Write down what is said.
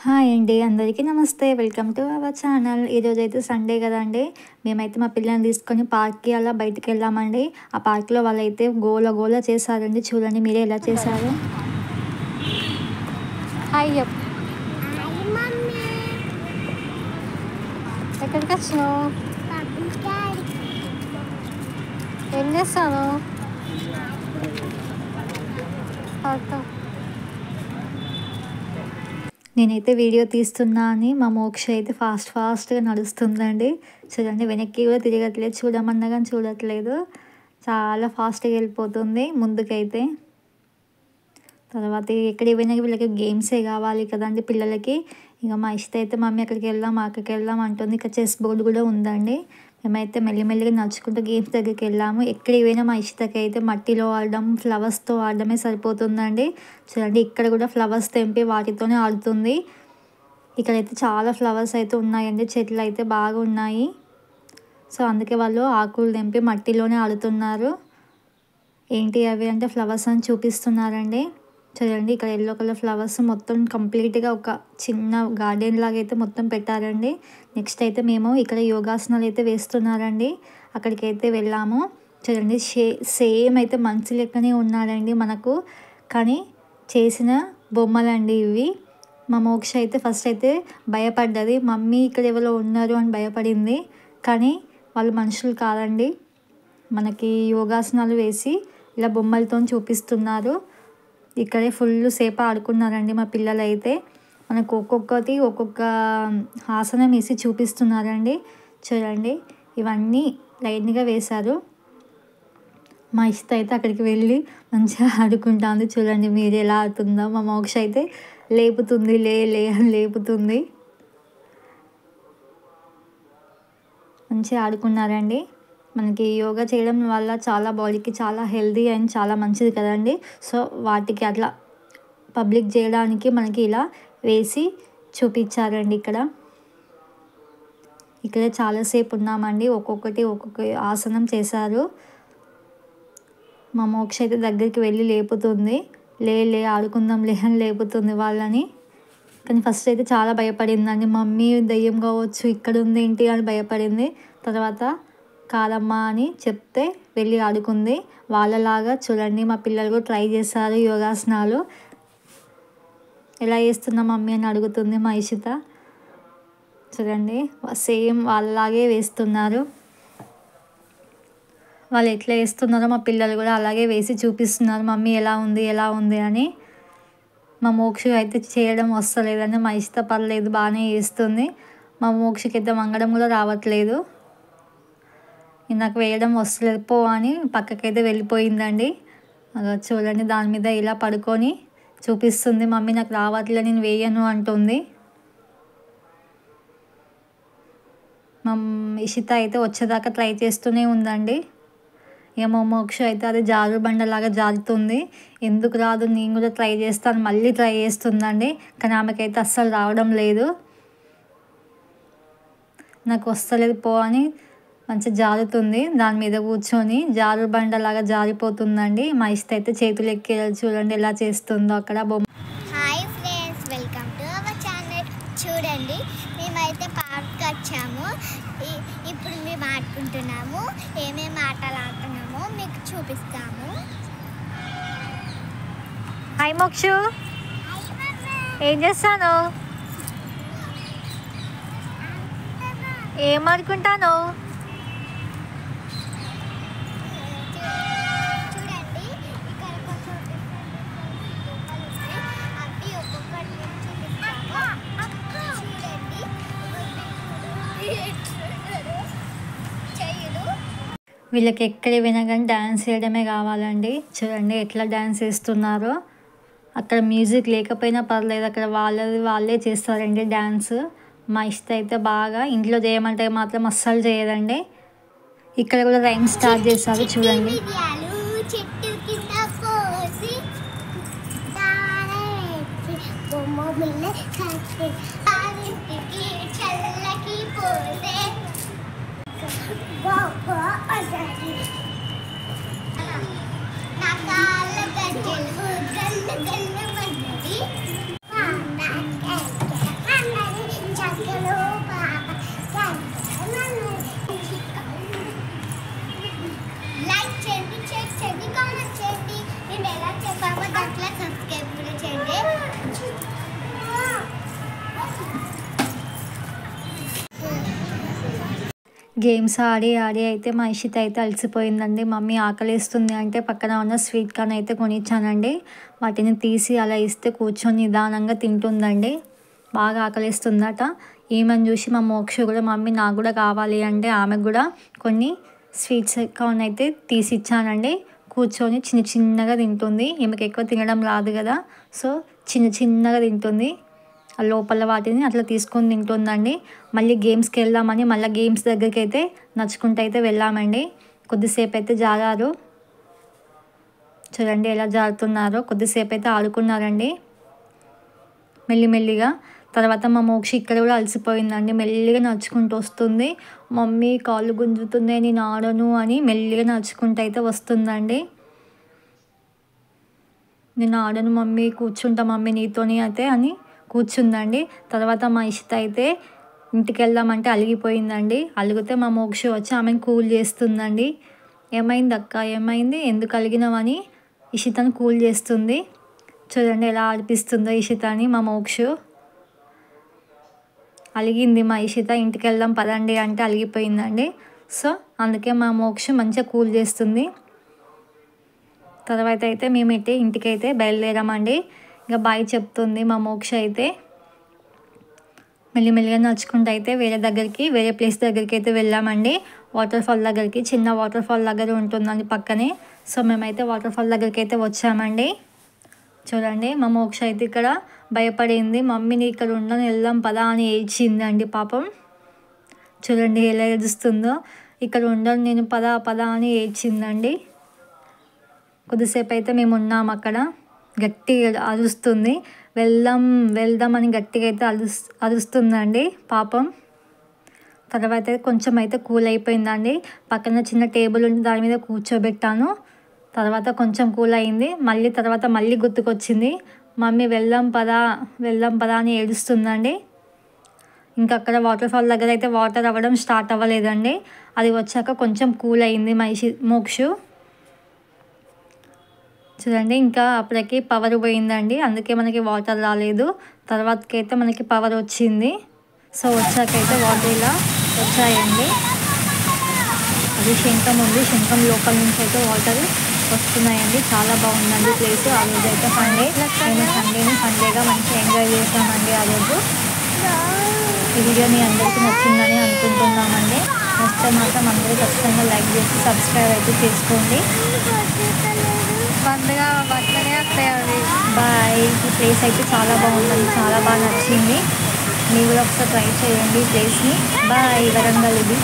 Hi అండి, అందరికీ నమస్తే. Welcome to our channel. ఈరోజైతే సండే కదండి, మేమైతే మా పిల్లల్ని తీసుకొని పార్క్కి అలా బయటికి వెళ్ళామండి. ఆ పార్క్లో వాళ్ళైతే గోల గోల చేశారండి. చూడండి మీరే ఎలా చేశారు. హాయ్ చెప్పు. ఎక్కడికి వచ్చినావు? ఏం చేస్తాను? నేనైతే వీడియో తీస్తున్నా అని మా మోక్ష అయితే ఫాస్ట్గా నడుస్తుందండి. చూడండి, వెనక్కి కూడా తిరగట్లేదు, చూడమన్నా కానీ చూడట్లేదు. చాలా ఫాస్ట్గా వెళ్ళిపోతుంది ముందుకైతే. తర్వాత ఎక్కడికి పోయినా వీళ్ళకి గేమ్సే కావాలి కదండి పిల్లలకి. ఇక మా ఇష్ట అయితే మమ్మీ అక్కడికి వెళ్దాం అక్కడికి వెళ్దాం అంటుంది. ఇక చెస్ బోర్డు కూడా ఉందండి. మేమైతే మెల్లిమెల్లిగా నడుచుకుంటూ గేమ్స్ దగ్గరికి వెళ్ళాము. ఎక్కడికి పోయినా మా ఇష్టకి అయితే మట్టిలో ఆడడం, ఫ్లవర్స్తో ఆడడమే సరిపోతుందండి. చూడండి, ఇక్కడ కూడా ఫ్లవర్స్ తెంపి వాటితోనే ఆడుతుంది. ఇక్కడైతే చాలా ఫ్లవర్స్ అయితే ఉన్నాయండి, చెట్లు అయితే బాగా ఉన్నాయి. సో అందుకే వాళ్ళు ఆకులు తెంపి మట్టిలోనే ఆడుతున్నారు. ఏంటి అవి అంటే ఫ్లవర్స్ అని చూపిస్తున్నారండి. చూడండి, ఇక్కడ ఎల్లో కలర్ ఫ్లవర్స్ మొత్తం కంప్లీట్గా ఒక చిన్న గార్డెన్ లాగా అయితే మొత్తం పెట్టారండి. నెక్స్ట్ అయితే మేము ఇక్కడ యోగాసనాలు అయితే వేస్తున్నారండి, అక్కడికైతే వెళ్ళాము. చూడండి, సేమ్ అయితే మనిషి లెక్కనే ఉన్నాడండి మనకు, కానీ చేసిన బొమ్మలండి ఇవి. మా మోక్ష అయితే ఫస్ట్ అయితే భయపడ్డది, మమ్మీ ఇక్కడ ఎవరో ఉన్నారు అని భయపడింది. కానీ వాళ్ళు మనుషులు కాదండి, మనకి యోగాసనాలు వేసి ఇలా బొమ్మలతో చూపిస్తున్నారు. ఇక్కడే ఫుల్ సేపు ఆడుకున్నారండి మా పిల్లలు అయితే. మనకు ఒక్కొక్క ఆసనం వేసి చూపిస్తున్నారండి. చూడండి, ఇవన్నీ లైన్గా వేశారు. మా ఇష్ట అయితే అక్కడికి వెళ్ళి మంచిగా ఆడుకుంటుంది. చూడండి మీరు ఎలా ఆడుతుందో. మా మోక్ష అయితే లేపుతుంది, లే అని లేపుతుంది. మంచిగా ఆడుకున్నారండి. మనకి యోగా చేయడం వల్ల చాలా బాడీకి చాలా హెల్తీ అండ్ చాలా మంచిది కదండి. సో వాటికి అట్లా పబ్లిక్ చేయడానికి మనకి ఇలా వేసి చూపించారండి. ఇక్కడ చాలాసేపు ఉన్నామండి, ఒక్కొక్క ఆసనం చేశారు. మా మోక్ష అయితే దగ్గరికి వెళ్ళి లేపుతుంది, లే ఆడుకుందాం అని లేపుతుంది వాళ్ళని. కానీ ఫస్ట్ అయితే చాలా భయపడిందండి, మమ్మీ దయ్యం కావచ్చు ఇక్కడ ఉంది ఏంటి అని భయపడింది. తర్వాత కాదమ్మా అని చెప్తే వెళ్ళి ఆడుకుంది. వాళ్ళలాగా చూడండి మా పిల్లలు కూడా ట్రై చేశారు యోగాసనాలు. ఎలా చేస్తున్నా మమ్మీ అని అడుగుతుంది మా ఇషిత. చూడండి, సేమ్ వాళ్ళలాగే వేస్తున్నారు. వాళ్ళు ఎట్లా వేస్తున్నారో మా పిల్లలు కూడా అలాగే వేసి చూపిస్తున్నారు, మమ్మీ ఎలా ఉంది అని. మా మోక్ష అయితే చేయడం వస్తలేదని మా ఇష్ట పర్లేదు, బాగానే చేస్తుంది. మా మోక్షకి అయితే వంగడం కూడా రావట్లేదు. నాకు వేయడం వస్తలేదు పో అని పక్కకైతే వెళ్ళిపోయిందండి. చూడండి, దాని మీద ఇలా పడుకొని చూపిస్తుంది, మమ్మీ నాకు రావట్లేదు నేను వేయను అంటుంది. మా ఇషిత అయితే వచ్చేదాకా ట్రై చేస్తూనే ఉందండి. ఇక మా మోక్ష అయితే అది జారు బండలాగా జారుతుంది. ఎందుకు రాదు, నేను కూడా ట్రై చేస్తాను, మళ్ళీ ట్రై చేస్తుందండి. కానీ ఆమెకైతే అస్సలు రావడం లేదు. నాకు వస్తలేదు పో అని మంచిగా జారుతుంది, దాని మీద కూర్చొని జారు బండలాగా జారిపోతుందండి. మా ఇష్ట అయితే చేతులు ఎక్కి చూడండి ఎలా చేస్తుందో అక్కడ బొమ్మ. Hi friends, welcome to our channel. చూడండి, మేమైతే పార్క్ వచ్చాము. ఇప్పుడు మేము ఆడుకుంటున్నాము. ఏమేమి ఆటలు ఆడుతున్నామో మీకు చూపిస్తాము. హాయ్ మోక్షు, ఏం చేస్తాను? ఏం ఆడుకుంటాను? చూడండి, ఇక్కడ కొంచెం అవి ఒక్కొక్కటి చూపిస్తాము. చూడండి, చెయ్యలు. వీళ్ళకి ఎక్కడ వినా కానీ డ్యాన్స్ చేయడమే కావాలండి. చూడండి ఎట్లా డ్యాన్స్ చేస్తున్నారో. అక్కడ మ్యూజిక్ లేకపోయినా పర్లేదు, అక్కడ వాళ్ళే చేస్తారండి డ్యాన్స్. మా ఇష్ట అయితే బాగా ఇంట్లో చేయమంటే మాత్రం అస్సలు చేయదండి. ఇక్కడ కూడా రైమ్ స్టార్ట్ చేశారు చూడండి. చెట్టు కింద పోసి చల్లకి పోసే నా కాళ్ళ గజ్జలు గల్లు గల్లు పడ్డది. గేమ్స్ ఆడి ఆడి అయితే మా ఇషిత అయితే అలసిపోయిందండి. మమ్మీ ఆకలేస్తుంది అంటే పక్కన ఉన్న స్వీట్ కార్న్ అయితే కొనిచ్చానండి. వాటిని తీసి అలా ఇస్తే కూర్చొని నిదానంగా తింటుందండి. బాగా ఆకలేస్తుందట. ఈమెను చూసి మా మోక్ష కూడా మమ్మీ నాకు కూడా కావాలి అంటే ఆమెకు కూడా కొన్ని స్వీట్స్ కార్న్ అయితే తీసి ఇచ్చానండి. కూర్చొని చిన్న చిన్నగా తింటుంది. ఈమెకు ఎక్కువ తినడం రాదు కదా, సో చిన్న చిన్నగా తింటుంది. ఆ లోపల వాటిని అట్లా తీసుకొని తింటుందండి. మళ్ళీ గేమ్స్కి వెళ్దామని మళ్ళీ గేమ్స్ దగ్గరికి అయితే నడుచుకుంటూ అయితే వెళ్ళామండి. కొద్దిసేపు అయితే జారారు. చూడండి ఎలా జారుతున్నారో. కొద్దిసేపు అయితే ఆడుకున్నారండి మెల్లిమెల్లిగా. తర్వాత మా మోక్షి ఇక్కడ కూడా అలసిపోయిందండి. మెల్లిగా నడుచుకుంటూ వస్తుంది. మమ్మీ కాళ్ళు గుంజుతున్నాయి నేను ఆడను అని మెల్లిగా నడుచుకుంటూ అయితే వస్తుందండి. నేను ఆడను మమ్మీ, కూర్చుంటా మమ్మీ నీతోని అయితే అని కూర్చుందండి. తర్వాత మా ఇషిత అయితే ఇంటికి వెళ్దామంటే అలిగిపోయిందండి. అలిగితే మా మోక్ష వచ్చి ఆమెను కూల్ చేస్తుందండి. ఏమైంది అక్క, ఏమైంది, ఎందుకు అలిగినావని ఇషితను కూల్ చేస్తుంది. చూడండి ఎలా ఆడిపిస్తుందో ఇషితని మా మోక్ష. అలిగింది మా ఇషిత. ఇంటికి వెళ్దాం పదండి అంటే అలిగిపోయిందండి. సో అందుకే మా మోక్ష మంచిగా కూల్ చేస్తుంది. తర్వాత అయితే మేమైతే ఇంటికైతే బయలుదేరామండి. ఇంకా బాయ్ చెప్తుంది మా మోక్ష అయితే. మెల్లిమెల్లిగా నడుచుకుంటూ అయితే వేరే ప్లేస్ దగ్గరికి అయితే వెళ్ళామండి. వాటర్ ఫాల్ దగ్గరికి. చిన్న వాటర్ ఫాల్ దగ్గర ఉంటుందండి పక్కనే. సో మేమైతే వాటర్ ఫాల్ దగ్గరికి అయితే వచ్చామండి. చూడండి మా మోక్ష అయితే ఇక్కడ భయపడింది. మమ్మీని ఇక్కడ ఉండని వెళ్దాం పదా అని ఏడ్చిందండి పాపం. చూడండి ఎలా ఏడుస్తుందో. ఇక్కడ ఉండను నేను పదా పదా అని ఏడ్చిందండి. కొద్దిసేపు అయితే మేము ఉన్నాం అక్కడ. గట్టిగా అరుస్తుంది. వెళ్దాం వెళ్దాం అని గట్టిగా అయితే అరుస్తుందండి పాపం. తర్వాత కొంచెం అయితే కూల్ అయిపోయిందండి. పక్కన చిన్న టేబుల్ ఉంది, దాని మీద కూర్చోబెట్టాను. తర్వాత కొంచెం కూల్ అయింది. మళ్ళీ గుర్తుకొచ్చింది. మమ్మీ వెళ్దాం పదా అని ఏడుస్తుందండి. ఇంకా అక్కడ వాటర్ ఫాల్ దగ్గర అయితే వాటర్ అవ్వడం స్టార్ట్ అవ్వలేదండి. అది వచ్చాక కొంచెం కూల్ అయింది మోక్షు. చూడండి ఇంకా అప్పటికి పవర్ పోయిందండి. అందుకే మనకి వాటర్ రాలేదు. తర్వాతకైతే మనకి పవర్ వచ్చింది. సో వచ్చాకైతే వాటర్ ఇలా వచ్చాయండి. అది శంఖం ఉంది. శంఖం లోపల నుంచి అయితే వాటర్ వస్తున్నాయండి. చాలా బాగుందండి ప్లేస్. ఆ రోజు అయితే మేము సండేగా మంచిగా ఎంజాయ్ చేసామండి ఆ రోజు. ఈ వీడియో మీ అందరికీ నచ్చిందని అనుకుంటున్నామండి. నచ్చితే మాత్రం అందరూ ఖచ్చితంగా లైక్ చేసి సబ్స్క్రైబ్ అయితే చేసుకోండి. బాయ్. ఈ ప్లేస్ అయితే చాలా బాగుందండి. చాలా బాగా నచ్చింది. మీరు కూడా ఒకసారి ట్రై చేయండి ఈ ప్లేస్ని. బాయ్. వరంగల్ ఇది.